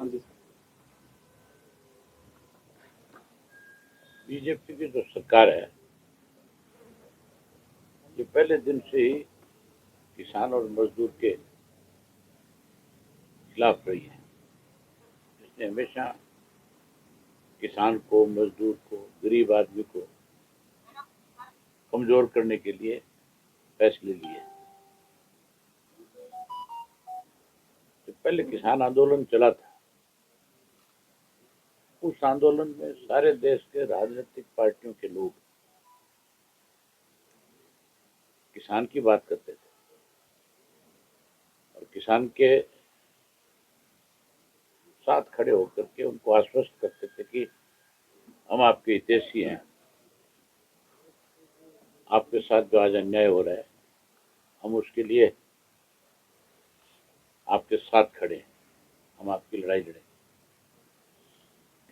हाँ जी। बीजेपी की जो सरकार है ये पहले दिन से ही किसान और मजदूर के खिलाफ रही है। इसने हमेशा किसान को, मजदूर को, गरीब आदमी को कमजोर करने के लिए फैसले लिए। तो पहले किसान आंदोलन चला था, उस आंदोलन में सारे देश के राजनीतिक पार्टियों के लोग किसान की बात करते थे और किसान के साथ खड़े होकर के उनको आश्वस्त करते थे कि हम आपके हितैषी हैं, आपके साथ जो आज अन्याय हो रहा है हम उसके लिए आपके साथ खड़े हैं, हम आपकी लड़ाई लड़ें।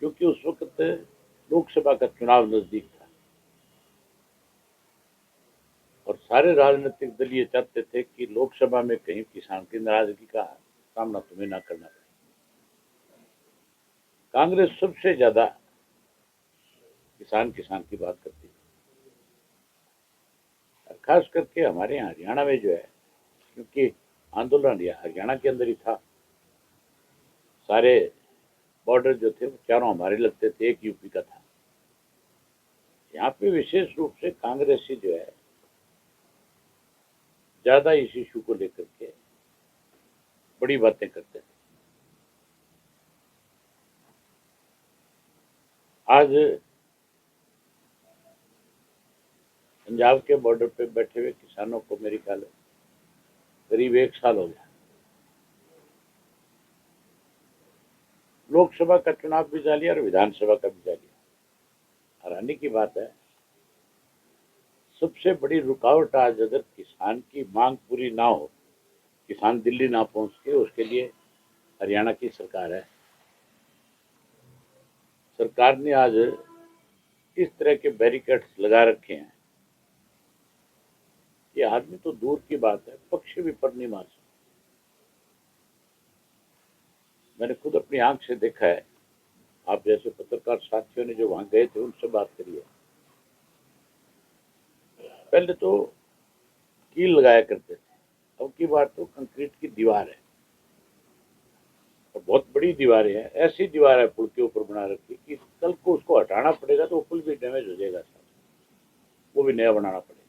क्योंकि उस वक्त लोकसभा का चुनाव नजदीक था और सारे राजनीतिक दल ये चाहते थे कि लोकसभा में कहीं किसान की नाराजगी का सामना तुम्हें ना करना पड़े। कांग्रेस सबसे ज्यादा किसान किसान की बात करती है, खास करके हमारे यहाँ हरियाणा में जो है, क्योंकि आंदोलन हरियाणा के अंदर ही था, सारे बॉर्डर जो थे वो चारों हमारे लगते थे, एक यूपी का था। यहाँ पे विशेष रूप से कांग्रेसी जो है ज्यादा इस इशू को लेकर के बड़ी बातें करते थे। आज पंजाब के बॉर्डर पे बैठे हुए किसानों को मेरे ख्याल करीब 1 साल हो गया। लोकसभा का चुनाव भी जा लिया और विधानसभा का भी जा लिया। हैरानी की बात है, सबसे बड़ी रुकावट आज अगर किसान की मांग पूरी ना हो, किसान दिल्ली ना पहुंच के, उसके लिए हरियाणा की सरकार है। सरकार ने आज इस तरह के बैरिकेड्स लगा रखे हैं, ये आदमी तो दूर की बात है, पक्षी भी पर नहीं मार सकते। मैंने खुद अपनी आंख से देखा है, आप जैसे पत्रकार साथियों ने जो वहां गए थे उनसे बात करी है। पहले तो कील लगाया करते थे, अब की बार तो कंक्रीट की दीवार है और बहुत बड़ी दीवारें हैं। ऐसी दीवार है पुल के ऊपर बना रखी कि कल को उसको हटाना पड़ेगा तो वो पुल भी डैमेज हो जाएगा, वो भी नया बनाना पड़ेगा।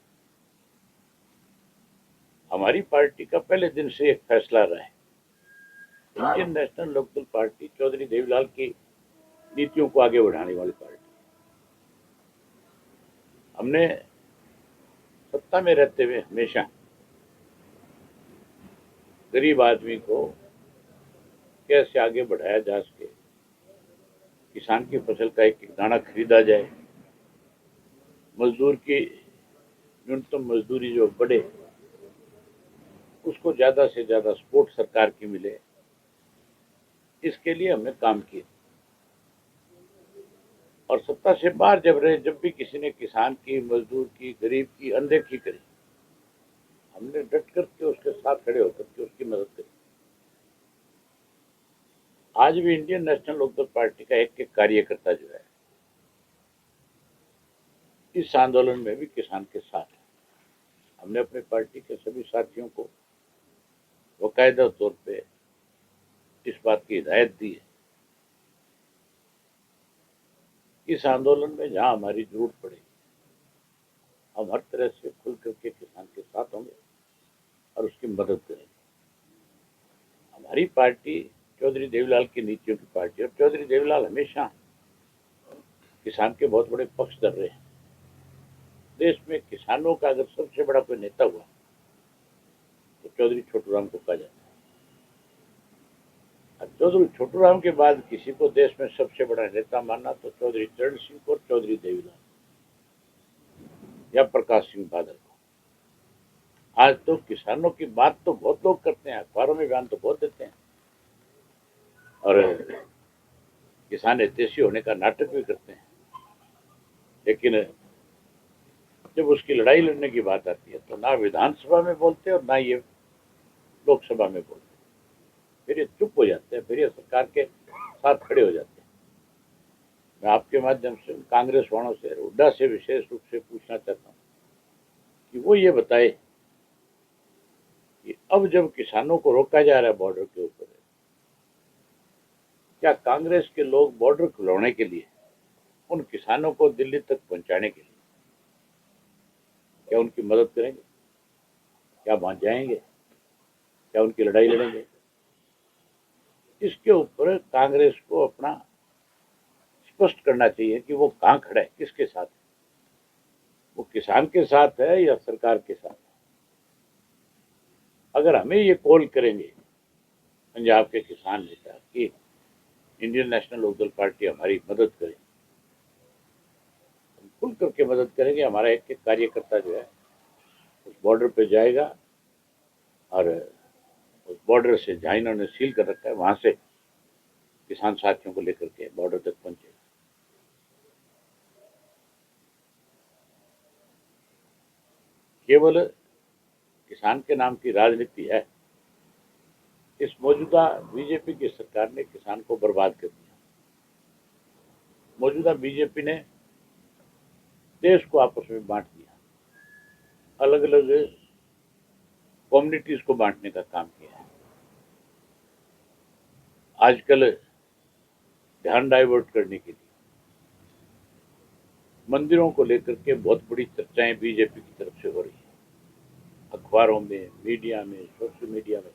हमारी पार्टी का पहले दिन से एक फैसला रहा है, Indian National Lokdal party Chaudhary Devilal की नीतियों को आगे बढ़ाने वाली पार्टी। हमने सत्ता में रहते हुए हमेशा गरीब आदमी को कैसे आगे बढ़ाया जा सके, किसान की फसल का एक एक दाना खरीदा जाए, मजदूर की न्यूनतम मजदूरी जो बढ़े, उसको ज्यादा से ज्यादा सपोर्ट सरकार की मिले, इसके लिए हमने काम किया। और सत्ता से बाहर जब रहे, जब भी किसी ने किसान की, मजदूर की, गरीब की अनदेखी करी, हमने डट करके उसके साथ खड़े होकर के उसकी मदद करी। आज भी इंडियन नेशनल लोकदल पार्टी का एक एक कार्यकर्ता जो है इस आंदोलन में भी किसान के साथ है। हमने अपने पार्टी के सभी साथियों को बाकायदा तौर पे इस बात की हिदायत दी है, इस आंदोलन में जहां हमारी जरूरत पड़ेगी हम हर तरह से खुल करके किसान के साथ होंगे और उसकी मदद करेंगे। हमारी पार्टी चौधरी देवीलाल की नीतियों की पार्टी, और चौधरी देवीलाल हमेशा किसान के बहुत बड़े पक्षधर रहे हैं। देश में किसानों का अगर सबसे बड़ा कोई नेता हुआ तो चौधरी छोटूराम को कहा जाता है। चौधरी छोटूराम के बाद किसी को देश में सबसे बड़ा नेता मानना तो चौधरी चरण सिंह को, चौधरी देवीलाल या प्रकाश सिंह बादल को। आज तो किसानों की बात तो बहुत लोग करते हैं, अखबारों में बयान तो बहुत देते हैं और किसान हितैषी होने का नाटक भी करते हैं, लेकिन जब उसकी लड़ाई लड़ने की बात आती है तो ना विधानसभा में बोलते और ना ये लोकसभा में बोलते, फिर ये चुप हो जाते हैं, फिर ये सरकार के साथ खड़े हो जाते हैं। मैं आपके माध्यम से कांग्रेस वालों से, हुड्डा से विशेष रूप से पूछना चाहता हूँ कि वो ये बताए कि अब जब किसानों को रोका जा रहा है बॉर्डर के ऊपर, क्या कांग्रेस के लोग बॉर्डर खुलवाने के लिए, उन किसानों को दिल्ली तक पहुंचाने के लिए क्या उनकी मदद करेंगे? क्या वहां जाएंगे? क्या उनकी लड़ाई लड़ेंगे? इसके ऊपर कांग्रेस को अपना स्पष्ट करना चाहिए कि वो कहां खड़ा है, किसके साथ है। वो किसान के साथ है या सरकार के साथ है। अगर हमें ये कॉल करेंगे पंजाब के किसान नेता कि इंडियन नेशनल लोकदल पार्टी हमारी मदद करे, हम खुल करके मदद करेंगे। हमारा एक एक कार्यकर्ता जो है उस बॉर्डर पे जाएगा और उस बॉर्डर से जहाँ इन्होंने सील कर रखा है वहां से किसान साथियों को लेकर के बॉर्डर तक पहुंचेगा। केवल किसान के नाम की राजनीति है। इस मौजूदा बीजेपी की सरकार ने किसान को बर्बाद कर दिया। मौजूदा बीजेपी ने देश को आपस में बांट दिया, अलग अलग कम्युनिटीज को बांटने का काम किया है। आजकल ध्यान डाइवर्ट करने के लिए मंदिरों को लेकर के बहुत बड़ी चर्चाएं बीजेपी की तरफ से हो रही है। अखबारों में, मीडिया में, सोशल मीडिया में,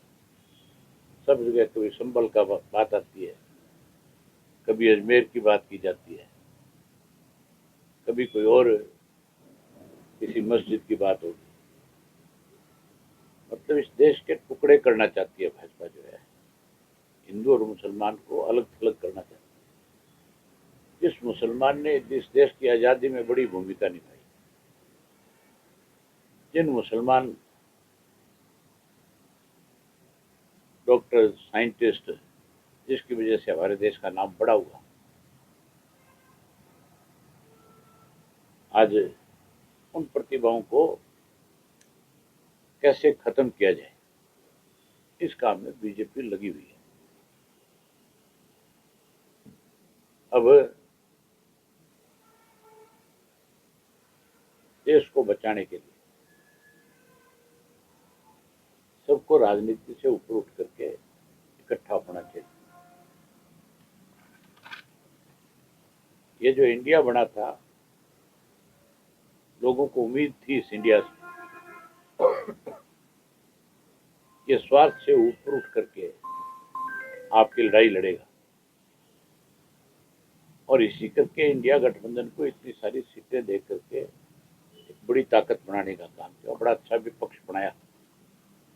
सब जगह कभी संभल का बात आती है, कभी अजमेर की बात की जाती है, कभी कोई और किसी मस्जिद की बात होगी। मतलब इस देश के टुकड़े करना चाहती है भाजपा जो है, हिंदू और मुसलमान को अलग थलग करना चाहती है। जिस मुसलमान ने इस देश की आज़ादी में बड़ी भूमिका निभाई, जिन मुसलमान डॉक्टर, साइंटिस्ट, जिसकी वजह से हमारे देश का नाम बड़ा हुआ, आज उन प्रतिभाओं को कैसे खत्म किया जाए, इस काम में बीजेपी लगी हुई है। अब देश को बचाने के लिए सबको राजनीति से ऊपर उठ करके इकट्ठा होना चाहिए। ये जो इंडिया बना था, लोगों को उम्मीद थी इस इंडिया से, ये स्वार्थ से ऊपर उठ करके आपकी लड़ाई लड़ेगा और इसी करके इंडिया गठबंधन को इतनी सारी सीटें दे करके एक बड़ी ताकत बनाने का काम किया। बड़ा अच्छा विपक्ष बनाया।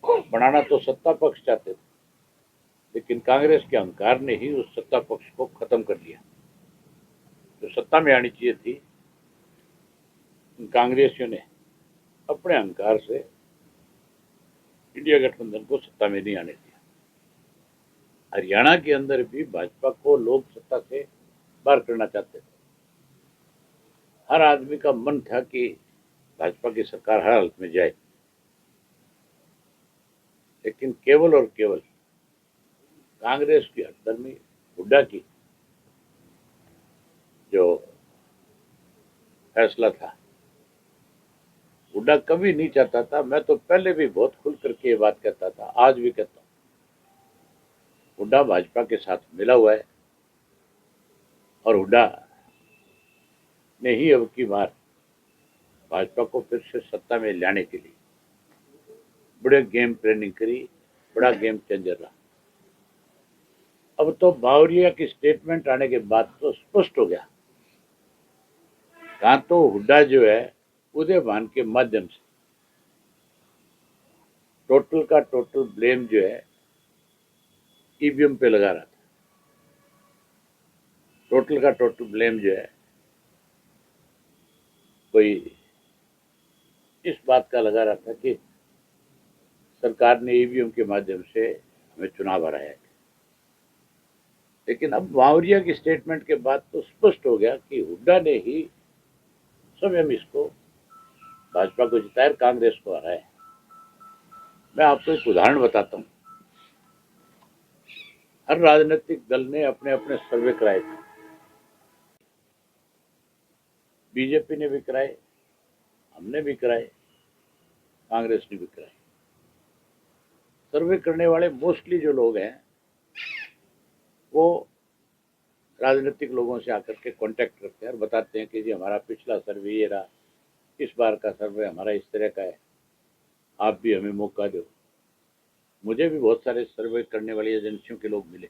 बनाना तो सत्ता पक्ष चाहते थे, लेकिन कांग्रेस के अहंकार ने ही उस सत्ता पक्ष को खत्म कर दिया। जो सत्ता में आनी चाहिए थी, कांग्रेसियों ने अपने अहंकार से इंडिया गठबंधन को सत्ता में नहीं आने दिया। हरियाणा के अंदर भी भाजपा को लोग सत्ता से बाहर करना चाहते थे। हर आदमी का मन था कि भाजपा की सरकार हर हालत में जाए, लेकिन केवल और केवल कांग्रेस की हटदर्मी, हुड्डा की जो फैसला था, हुड्डा कभी नहीं चाहता था। मैं तो पहले भी बहुत खुल करके ये बात कहता था, आज भी कहता हूं, हुड्डा भाजपा के साथ मिला हुआ है और हुड्डा ने ही अब की बार भाजपा को फिर से सत्ता में लाने के लिए बड़े गेम प्लानिंग करी, बड़ा गेम चेंजर रहा। अब तो बावरिया की स्टेटमेंट आने के बाद तो स्पष्ट हो गया, कहा तो हुड्डा जो है उदयभान के माध्यम से टोटल का टोटल ब्लेम जो है ईवीएम पे लगा रहा था। टोटल का टोटल ब्लेम जो है कोई इस बात का लगा रहा था कि सरकार ने ईवीएम के माध्यम से हमें चुनाव हराया है। लेकिन अब बावरिया की स्टेटमेंट के बाद तो स्पष्ट हो गया कि हुड्डा ने ही स्वयं इसको, भाजपा को जिताया, कांग्रेस को हराया। मैं आपको एक उदाहरण बताता हूं। हर राजनीतिक दल ने अपने अपने सर्वे कराए थे। बीजेपी ने भी कराए, हमने भी कराए, कांग्रेस ने भी कराए। सर्वे करने वाले मोस्टली जो लोग हैं वो राजनीतिक लोगों से आकर के कांटेक्ट करते हैं और बताते हैं कि जी हमारा पिछला सर्वे ये रहा, इस बार का सर्वे हमारा इस तरह का है, आप भी हमें मौका दो। मुझे भी बहुत सारे सर्वे करने वाली एजेंसियों के लोग मिले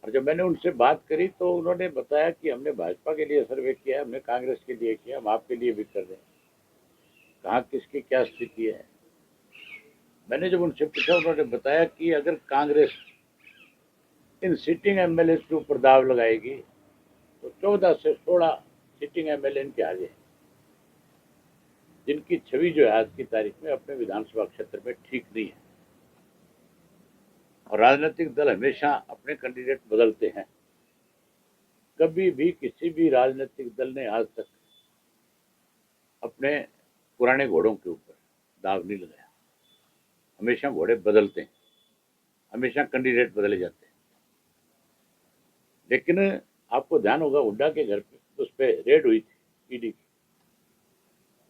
और जब मैंने उनसे बात करी तो उन्होंने बताया कि हमने भाजपा के लिए सर्वे किया, हमने कांग्रेस के लिए किया, हम आपके लिए भी कर रहे हैं। कहाँ किसकी क्या स्थिति है। मैंने जब उनसे पूछा, उन्होंने बताया कि अगर कांग्रेस इन सिटिंग एमएलए के ऊपर दाव लगाएगी तो 14 से 16 सिटिंग एमएलए इनके आ जाए, जिनकी छवि जो है आज की तारीख में अपने विधानसभा क्षेत्र में ठीक नहीं है। और राजनीतिक दल हमेशा अपने कैंडिडेट बदलते हैं। कभी भी किसी भी राजनीतिक दल ने आज तक अपने पुराने घोड़ों के ऊपर दाव नहीं लगाया। हमेशा घोड़े बदलते हैं, हमेशा कैंडिडेट बदले जाते हैं। लेकिन आपको ध्यान होगा, हुड्डा के घर पे उस पर रेड हुई थी ईडी की,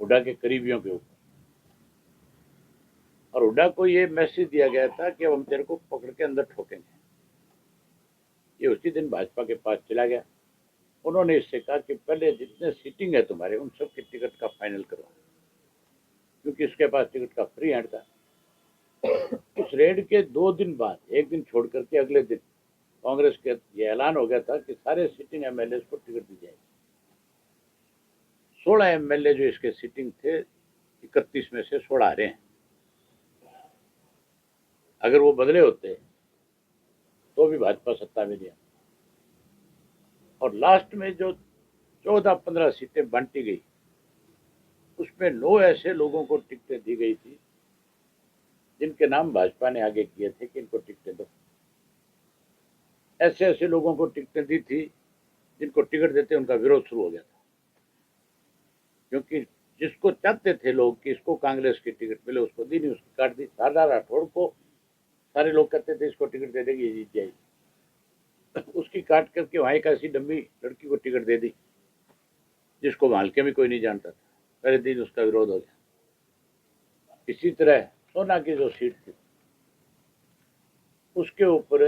हुड्डा के करीबियों के ऊपर, और हुड्डा को ये मैसेज दिया गया था कि अब हम तेरे को पकड़ के अंदर ठोकेंगे। ये उसी दिन भाजपा के पास चला गया। उन्होंने इससे कहा कि पहले जितने सीटिंग है तुम्हारे उन सब की टिकट का फाइनल करवा, क्योंकि इसके पास टिकट का फ्री हैंड था। उस रेड के 2 दिन बाद, एक दिन छोड़ करके अगले दिन कांग्रेस के ये ऐलान हो गया था कि सारे सिटिंग एमएलए को टिकट दी जाएगी। 16 एमएलए जो इसके सिटिंग थे, 31 में से 16 आ रहे हैं। अगर वो बदले होते तो भी भाजपा सत्ता में नहीं आती। और लास्ट में जो 14-15 सीटें बांटी गई, उसमें 9 ऐसे लोगों को टिकटें दी गई थी जिनके नाम भाजपा ने आगे किए थे कि इनको टिकटें दो। ऐसे ऐसे लोगों को टिकटें दी थी जिनको टिकट देते उनका विरोध शुरू हो गया था, क्योंकि जिसको चाहते थे लोग कि इसको कांग्रेस की टिकट मिले, उसको दी नहीं, उसकी काट दी। शारदा राठौड़ को सारे लोग कहते थे इसको टिकट दे देगी, ये जीत जाएगी। उसकी काट करके वहां एक ऐसी डम्मी लड़की को टिकट दे दी जिसको मालके में कोई नहीं जानता था। पहले दिन उसका विरोध हो गया। इसी तरह सोना की जो सीट थी उसके ऊपर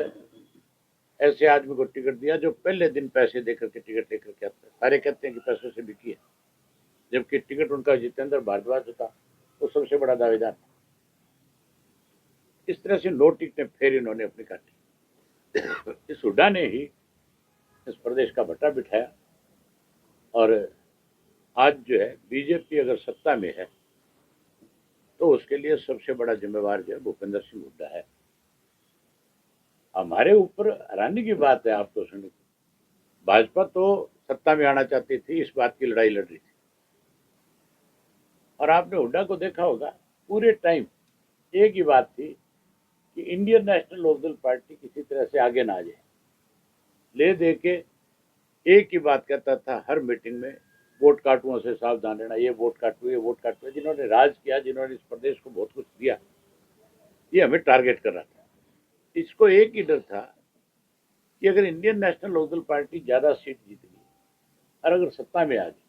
ऐसे आदमी को टिकट दिया जो पहले दिन पैसे देकर के टिकट लेकर के आता है। सारे कहते हैं कि पैसों से बिकी है, जबकि टिकट उनका जितेंद्र भारद्वाज था, वो सबसे बड़ा दावेदार। इस तरह से 9 टिकटें फिर इन्होंने अपनी काटी। इस हुड्डा ने ही इस प्रदेश का भट्टा बिठाया। और आज जो है बीजेपी अगर सत्ता में है तो उसके लिए सबसे बड़ा जिम्मेवार जो है भूपेंद्र सिंह हुड्डा है। हमारे ऊपर हैरानी की बात है आपको सुनिए, भाजपा तो सत्ता में आना चाहती थी, इस बात की लड़ाई लड़ रही थी। और आपने हुड्डा को देखा होगा, पूरे टाइम एक ही बात थी कि इंडियन नेशनल लोकदल पार्टी किसी तरह से आगे ना आ जाए। ले दे के एक ही बात कहता था हर मीटिंग में, वोट काटुओं से सावधान रहना, ये वोट काटू, ये वोट काटू। जिन्होंने राज किया, जिन्होंने इस प्रदेश को बहुत कुछ दिया, ये हमें टारगेट कर रहा था। इसको एक ही डर था कि अगर इंडियन नेशनल लोकदल पार्टी ज्यादा सीट जीत गई और अगर सत्ता में आ गई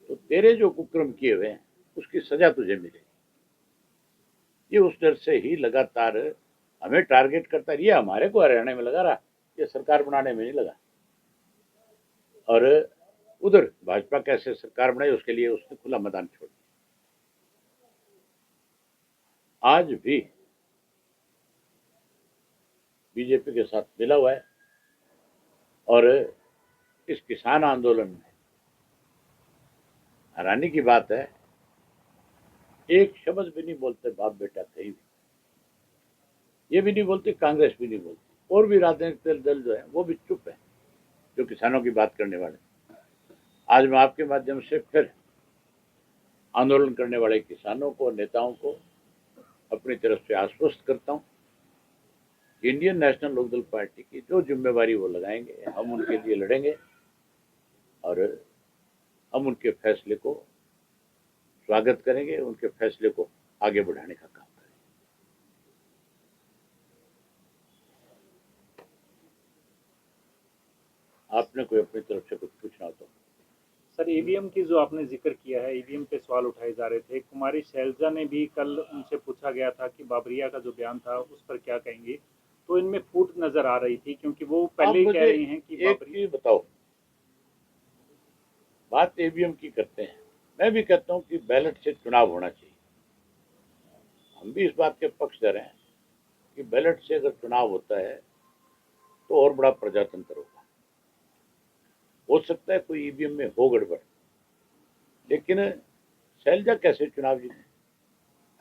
तो तेरे जो कुकर्म किए हुए हैं उसकी सजा तुझे मिलेगी। ये उस डर से ही लगातार हमें टारगेट करता है। ये हमारे को हरियाणा में लगा रहा, ये सरकार बनाने में नहीं लगा। और उधर भाजपा कैसे सरकार बनाई उसके लिए उसने खुला मैदान छोड़ दिया। आज भी बीजेपी के साथ मिला हुआ है। और इस किसान आंदोलन में हैरानी की बात है, एक शब्द भी नहीं बोलते बाप बेटा कहीं भी। ये भी नहीं बोलती, कांग्रेस भी नहीं बोलती, और भी राजनीतिक दल जो है वो भी चुप है जो किसानों की बात करने वाले। आज मैं आपके माध्यम से फिर आंदोलन करने वाले किसानों को, नेताओं को अपनी तरफ से आश्वस्त करता हूं, इंडियन नेशनल लोकदल पार्टी की जो जिम्मेवारी वो लगाएंगे, हम उनके लिए लड़ेंगे और हम उनके फैसले को स्वागत करेंगे, उनके फैसले को आगे बढ़ाने का काम करेंगे। आपने कोई अपनी तरफ से कुछ पूछना हो तो। सर, ईवीएम की जो आपने जिक्र किया है, ईवीएम पे सवाल उठाए जा रहे थे। कुमारी शैलजा ने भी कल उनसे पूछा गया था कि बाबरिया का जो बयान था उस पर क्या कहेंगे, तो इनमें फूट नजर आ रही थी क्योंकि वो आप पहले ही कह मुझे रही हैं कि एक बाबरी। चीज बताओ, बात ईवीएम की करते हैं, मैं भी कहता हूं कि बैलेट से चुनाव होना चाहिए। हम भी इस बात के पक्षधर हैं कि बैलेट से अगर चुनाव होता है तो और बड़ा प्रजातंत्र होगा। हो सकता है कोई ईवीएम में हो गड़बड़, लेकिन शैलजा कैसे चुनाव जीते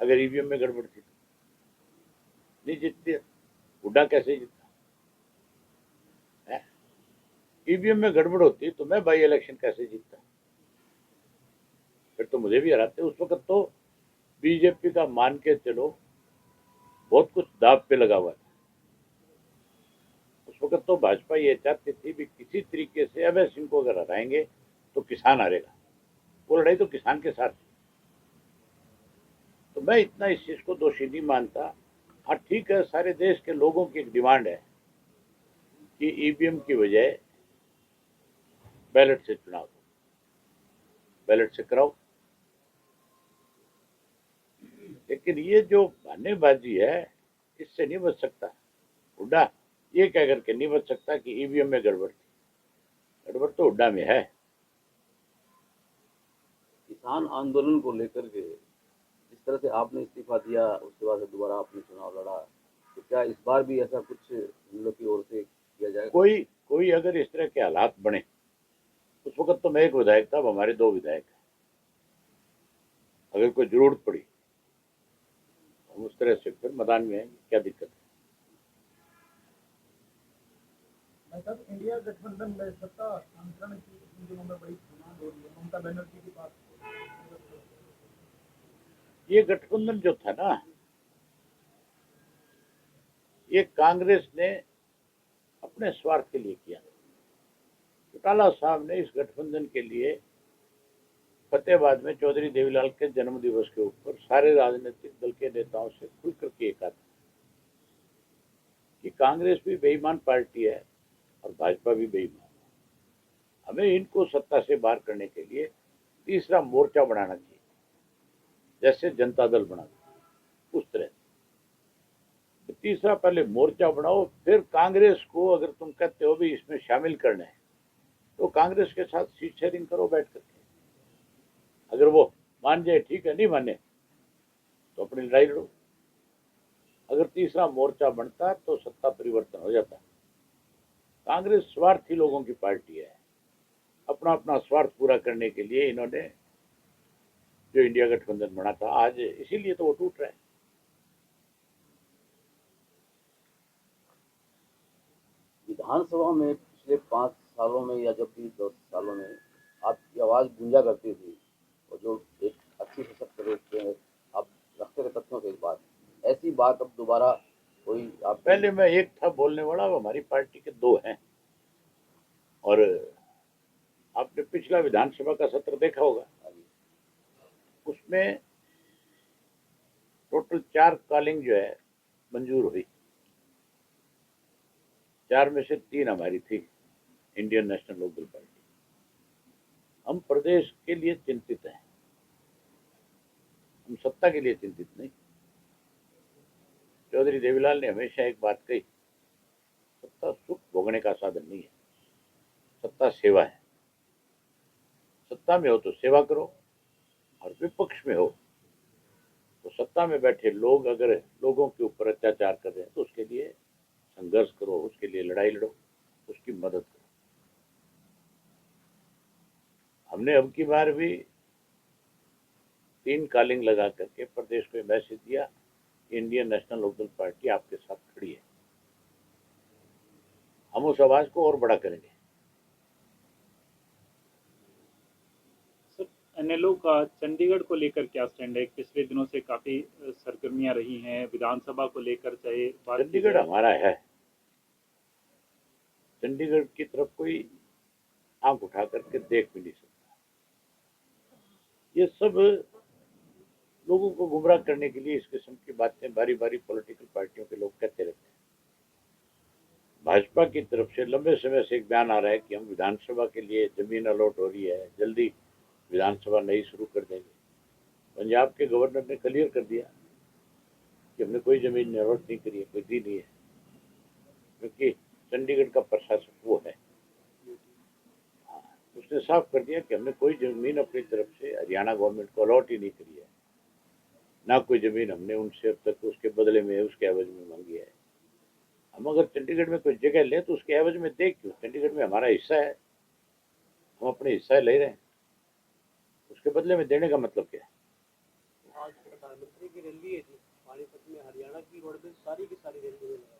अगर ईवीएम में गड़बड़ थी? नहीं जीतती। हुड्डा कैसे जीता है? ईवीएम में गड़बड़ होती तो मैं बाई इलेक्शन कैसे जीतता? फिर तो मुझे भी हराते। उस वक्त तो बीजेपी का मान के चलो बहुत कुछ दाव पे लगा हुआ था। उस वक्त तो भाजपा ये चाहती थी भी किसी तरीके से अभय सिंह को अगर हराएंगे तो किसान हारेगा। वो लड़ाई तो किसान के साथ थी। तो मैं इतना इस चीज को दोषी नहीं मानता। हाँ ठीक है, सारे देश के लोगों की एक डिमांड है कि ईवीएम की बजाय बैलेट से चुनाव हो, बैलेट से कराओ। लेकिन ये जो बहानेबाजी है, इससे नहीं बच सकता हुड्डा। ये कह करके नहीं बच सकता कि ईवीएम में गड़बड़ थी। गड़बड़ तो हुड्डा में है। किसान आंदोलन को लेकर के जिस तरह से आपने इस्तीफा दिया, उसके बाद से दोबारा आपने चुनाव लड़ा, तो क्या इस बार भी ऐसा कुछ हम लोग की ओर से किया जाएगा? कोई कोई अगर इस तरह के हालात बने, उस वक्त तो मैं एक विधायक था, अब हमारे 2 विधायक हैं। अगर कोई जरूरत पड़ी हम उस तरह से फिर मैदान में आएंगे, क्या दिक्कत है? मतलब इंडिया गठबंधन में सत्ता हस्तांतरण की इन दिनों में बड़ी डिमांड हो रही है, ममता बनर्जी के पास। ये गठबंधन जो था ना, ये कांग्रेस ने अपने स्वार्थ के लिए किया। चौटाला साहब ने इस गठबंधन के लिए फतेहाबाद में चौधरी देवीलाल के जन्म दिवस के ऊपर सारे राजनीतिक दल के नेताओं से खुल करके कहा था कि कांग्रेस भी बेईमान पार्टी है और भाजपा भी बेईमान है। हमें इनको सत्ता से बाहर करने के लिए तीसरा मोर्चा बनाना चाहिए, जैसे जनता दल बना उस तरह। तीसरा पहले मोर्चा बनाओ, फिर कांग्रेस को अगर तुम कहते हो भी इसमें शामिल करना है तो कांग्रेस के साथ सीट शेयरिंग करो बैठ करके। अगर वो मान जाए ठीक है, नहीं माने तो अपनी लड़ाई लड़ो। अगर तीसरा मोर्चा बनता तो सत्ता परिवर्तन हो जाता। कांग्रेस स्वार्थी लोगों की पार्टी है। अपना अपना स्वार्थ पूरा करने के लिए इन्होंने जो इंडिया गठबंधन बना था, आज इसीलिए तो वो टूट रहा है। विधानसभा में पिछले 5 सालों में या जब भी 10 सालों में आपकी आवाज़ गूंजा करती थी, और जो एक अच्छी सशक्त रूप से आप रखते थे तथ्यों के बाद, ऐसी बात अब दोबारा कोई आप पहले मैं एक था बोलने वाला, अब हमारी पार्टी के 2 हैं। और आपने पिछला विधानसभा का सत्र देखा होगा, उसमें टोटल 4 कॉलिंग जो है मंजूर हुई। 4 में से 3 हमारी थी, इंडियन नेशनल लोकदल पार्टी। हम प्रदेश के लिए चिंतित हैं, हम सत्ता के लिए चिंतित नहीं। चौधरी देवीलाल ने हमेशा एक बात कही, सत्ता सुख भोगने का साधन नहीं है, सत्ता सेवा है। सत्ता में हो तो सेवा करो, और विपक्ष में हो तो सत्ता में बैठे लोग अगर लोगों के ऊपर अत्याचार कर रहे हैं तो उसके लिए संघर्ष करो, उसके लिए लड़ाई लड़ो, उसकी मदद करो। हमने अब की बार भी 3 कॉलिंग लगा करके प्रदेश को मैसेज दिया, इंडियन नेशनल लोकदल पार्टी आपके साथ खड़ी है। हम उस आवाज को और बड़ा करेंगे। सर, एनएलओ का चंडीगढ़ को लेकर क्या स्टैंड है? पिछले दिनों से काफी सरगर्मियां रही हैं विधानसभा को लेकर, चाहे बात की चंडीगढ़ जाए। हमारा है, चंडीगढ़ की तरफ कोई आंख उठा करके देख भी नहीं सकता। ये सब लोगों को गुमराह करने के लिए इस किस्म की बातें बारी बारी पॉलिटिकल पार्टियों के लोग कहते रहते हैं। भाजपा की तरफ से लंबे समय से एक बयान आ रहा है कि हम विधानसभा के लिए जमीन अलॉट हो रही है, जल्दी विधानसभा नई शुरू कर देंगे। पंजाब के गवर्नर ने क्लियर कर दिया कि हमने कोई जमीन अलॉट नहीं करी है, कोई दी नहीं है, क्योंकि चंडीगढ़ का प्रशासक वो है। उसने साफ कर दिया कि हमने कोई जमीन अपनी तरफ से हरियाणा गवर्नमेंट को अलॉट ही नहीं करी है, ना कोई जमीन हमने उनसे अब तक उसके बदले में उसके एवज में मांगी है। हम अगर चंडीगढ़ में कोई जगह लें तो उसके एवज में दे क्यों? चंडीगढ़ में हमारा हिस्सा है, हम अपने हिस्सा ले रहे हैं, उसके बदले में देने का मतलब क्या है? आज प्रधानमंत्री की रैली है जी पानीपत में, हरियाणा की रोडवेज सारी की सारी रैली में लगा।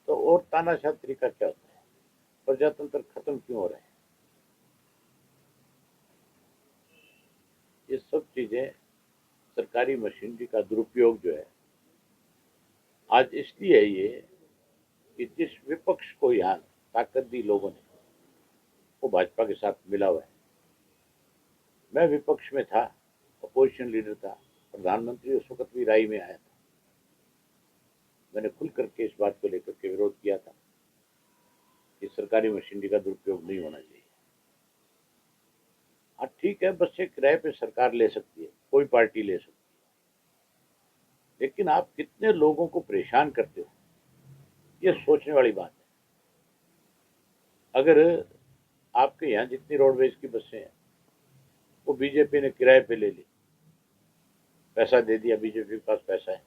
तो और तानाशाह तरीका क्या होता है? प्रजातंत्र खत्म क्यों हो रहे हैं? ये सब चीजें सरकारी मशीनरी का दुरुपयोग जो है आज इसलिए है ये कि जिस विपक्ष को यहाँ ताकत दी लोगों ने वो भाजपा के साथ मिला हुआ है। मैं विपक्ष में था, अपोजिशन लीडर था, प्रधानमंत्री उस वक्त भी राय में आया था। मैंने खुल करके इस बात को लेकर के विरोध किया था कि सरकारी मशीनरी का दुरुपयोग नहीं होना चाहिए। हाँ ठीक है, बस एक किराए पे सरकार ले सकती है, कोई पार्टी ले सकती है, लेकिन आप कितने लोगों को परेशान करते हो, ये सोचने वाली बात है। अगर आपके यहाँ जितनी रोडवेज की बसें हैं वो बीजेपी ने किराए पे ले ली, पैसा दे दिया, बीजेपी के पास पैसा है,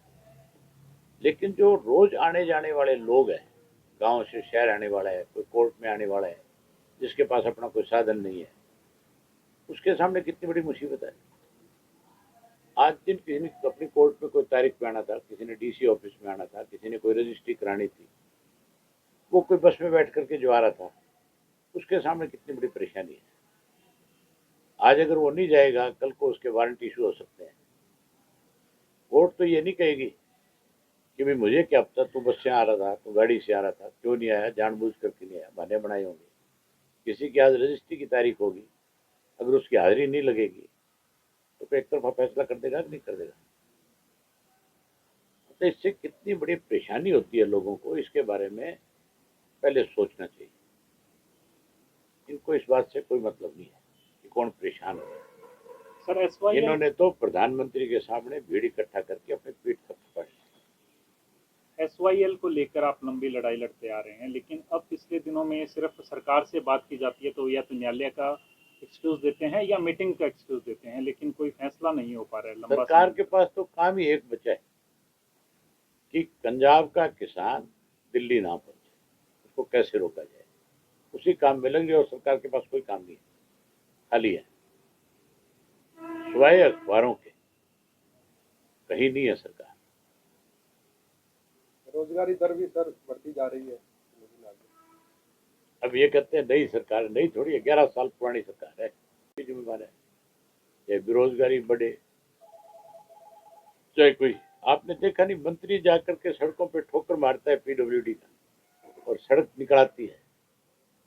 लेकिन जो रोज आने जाने वाले लोग हैं, गांव से शहर आने वाला है, कोई कोर्ट में आने वाला है, जिसके पास अपना कोई साधन नहीं है, उसके सामने कितनी बड़ी मुसीबत है। आज दिन किसी ने अपनी कोर्ट में कोई तारीख पे आना था, किसी ने डीसी ऑफिस में आना था, किसी ने कोई रजिस्ट्री करानी थी, वो कोई बस में बैठ करके जो आ रहा था, उसके सामने कितनी बड़ी परेशानी है। आज अगर वो नहीं जाएगा, कल को उसके वारंट इशू हो सकते हैं। कोर्ट तो ये नहीं कहेगी कि भाई मुझे क्या पता, तू बस से आ रहा था, तू गाड़ी से आ रहा था, क्यों नहीं आया, जानबूझ करके नहीं आया, बहाने बनाए होंगे। किसी की आज रजिस्ट्री की तारीख होगी, अगर उसकी हाजिरी नहीं लगेगी तो फिर एक तरफा फैसला कर देगा कि नहीं कर देगा। तो इससे कितनी बड़ी परेशानी होती है लोगों को, इसके बारे में पहले सोचना चाहिए। इनको इस बात से कोई मतलब नहीं है कि कौन परेशान हो। सर एसवाईएल इन्होंने तो प्रधानमंत्री के सामने भीड़ इकट्ठा करके अपने पीठ पर थप्पड़। एसवाईएल को लेकर आप लंबी लड़ाई लड़ते आ रहे हैं, लेकिन अब पिछले दिनों में सिर्फ सरकार से बात की जाती है तो या तो न्यायालय का एक्सक्यूज देते हैं या मीटिंग का एक्सक्यूज देते हैं, लेकिन कोई फैसला नहीं हो पा रहा है लंबा सरकार समय। के पास तो काम ही एक बचा है कि पंजाब का किसान दिल्ली ना पहुंचे, उसको कैसे रोका जाए, उसी काम में लगे, और सरकार के पास कोई काम नहीं है, खाली है, सिवाय अखबारों के कहीं नहीं है सरकार। रोजगारी दर भी सर बढ़ती जा रही है। अब ये कहते हैं नई सरकार, नई थोड़ी है, 11 साल पुरानी सरकार है, जिम्मेदार है, चाहे बेरोजगारी बढ़े, चाहे कोई। आपने देखा नहीं, मंत्री जाकर के सड़कों पे ठोकर मारता है पीडब्ल्यूडी का, और सड़क निकलाती है,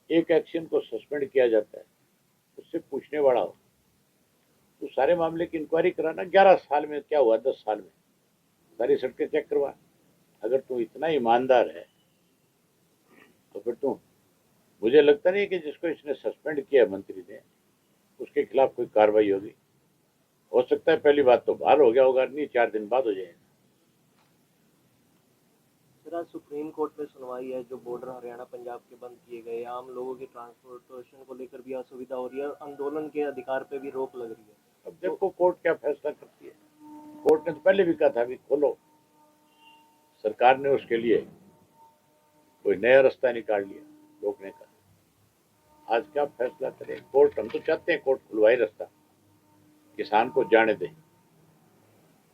एक एक्शन को सस्पेंड किया जाता है, उससे पूछने वाला हो तो सारे मामले की इंक्वायरी कराना। 11 साल में क्या हुआ, 10 साल में सारी सड़कें चेक करवा। अगर तू इतना ईमानदार है तो फिर तू, मुझे लगता नहीं कि जिसको इसने सस्पेंड किया मंत्री ने, उसके खिलाफ कोई कार्रवाई होगी। हो सकता है पहली बात तो बाहर हो गया होगा, नहीं 4 दिन बाद हो जाएगा। सर आज सुप्रीम कोर्ट में सुनवाई है, जो बॉर्डर हरियाणा पंजाब के बंद किए गए, आम लोगों की ट्रांसपोर्टेशन को लेकर भी असुविधा हो रही है, आंदोलन के अधिकार पे भी रोक लग रही है। अब देखो कोर्ट क्या फैसला करती है। कोर्ट ने तो पहले भी कहा था कि खोलो, सरकार ने उसके लिए कोई नया रास्ता निकाल लिया रोकने का। आज क्या फैसला करे कोर्ट? हम तो चाहते हैं कोर्ट खुलवाए रास्ता, किसान को जाने दे।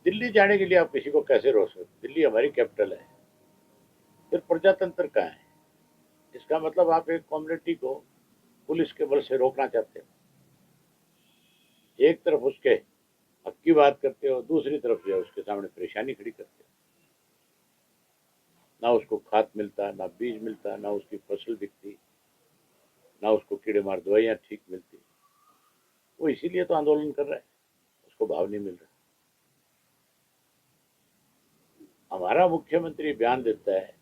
दिल्ली जाने के लिए आप किसी को कैसे रोक सकते? दिल्ली हमारी कैपिटल है, फिर प्रजातंत्र कहाँ है? इसका मतलब आप एक कम्युनिटी को पुलिस के बल से रोकना चाहते हो। एक तरफ उसके हक की बात करते हो, दूसरी तरफ जो है उसके सामने परेशानी खड़ी करते हो। ना उसको खाद मिलता, ना बीज मिलता, ना उसकी फसल बिकती, ना उसको कीड़े मार दवाइयाँ ठीक मिलती। वो इसीलिए तो आंदोलन कर रहा है, उसको भाव नहीं मिल रहा। हमारा मुख्यमंत्री बयान देता है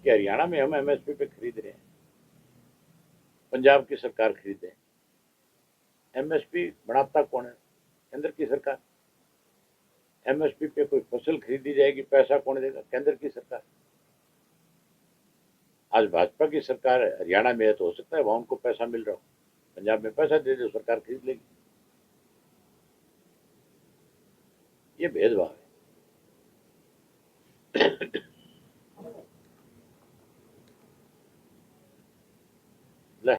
कि हरियाणा में हम एमएसपी पे खरीद रहे हैं, पंजाब की सरकार खरीदे, एमएसपी बढ़ाता कौन है? केंद्र की सरकार। एमएसपी पे कोई फसल खरीदी जाएगी, पैसा कौन देगा? केंद्र की सरकार। आज भाजपा की सरकार हरियाणा में है तो हो सकता है वहां उनको पैसा मिल रहा हो, पंजाब में पैसा दे दो, सरकार खरीद लेगी। ये भेदभाव है।